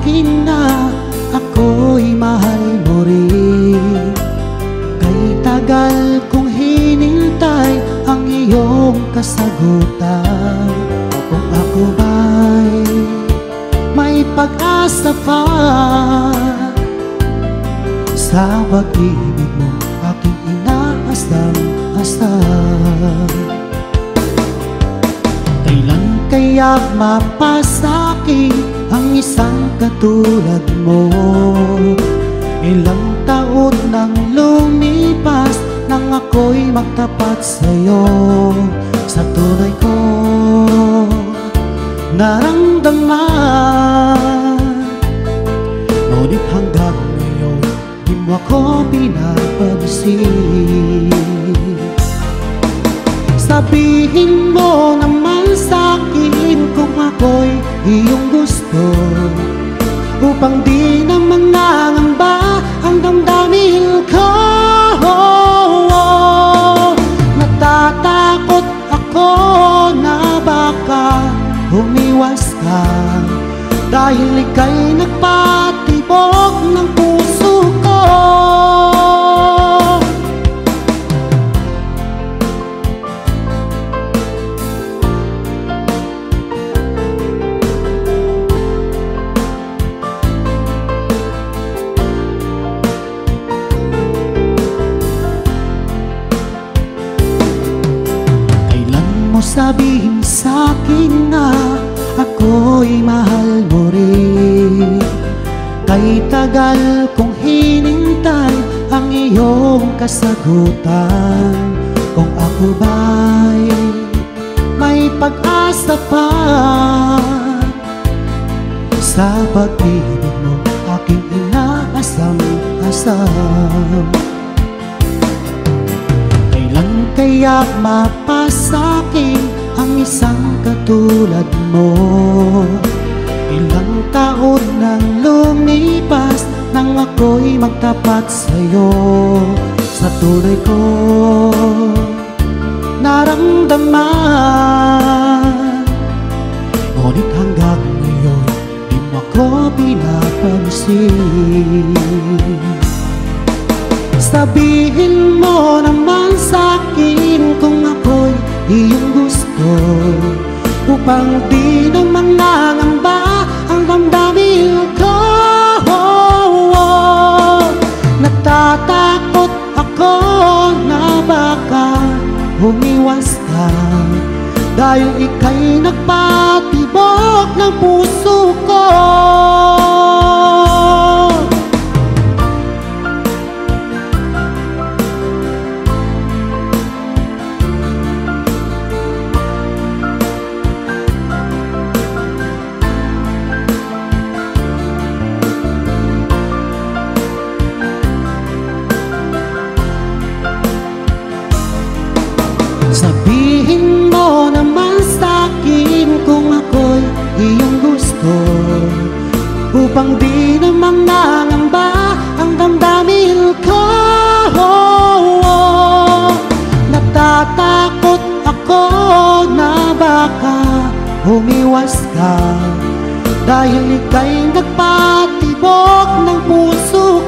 akin na ako'y mahal mo rin. Kay tagal kong hinintay ang iyong kasagutan. Kung ako ba'y may pag-asa pa sa pag-ibig mo, aking inaasam-asam. Kailan kaya mapasa'kin ang isang katulad mo? Ilang taon nang lumipas nang ako'y magtapat sa'yo. Sa tunay ko naramdaman, ngunit hanggang ngayon di mo ako pinapansin. Sabihin mo naman sa'kin kung ako'y iyong gusto, upang di naman nangamba ang damdamin ko. Natatakot ako na baka umiwas ka, dahil ika'y nagpatibok ng puso ko. Sabihin sa'kin na ako'y mahal mo rin. Kay tagal kong hinintay ang iyong kasagutan. Kung ako ba'y may pag-asa pa sa pag-ibig mo, aking inaasam-asam. Kaya mapasa'kin ang isang katulad mo. Ilang taon nang lumipas nang ako'y magtapat sa'yo. Sa tunay ko naramdaman, ngunit hanggang ngayon di mo ako pinapansin. Sabihin mo naman sa'kin kung ako'y iyong gusto, upang di naman nangamba ang damdamin ko. Natatakot ako na baka umiwas ka, dahil ika'y nagpatibok ng puso ko. Sabihin mo naman sa'kin kung ako'y iyong gusto, upang di naman nangamba ang damdamin ko. Natatakot ako na baka umiwas ka, dahil ika'y nagpatibok ng puso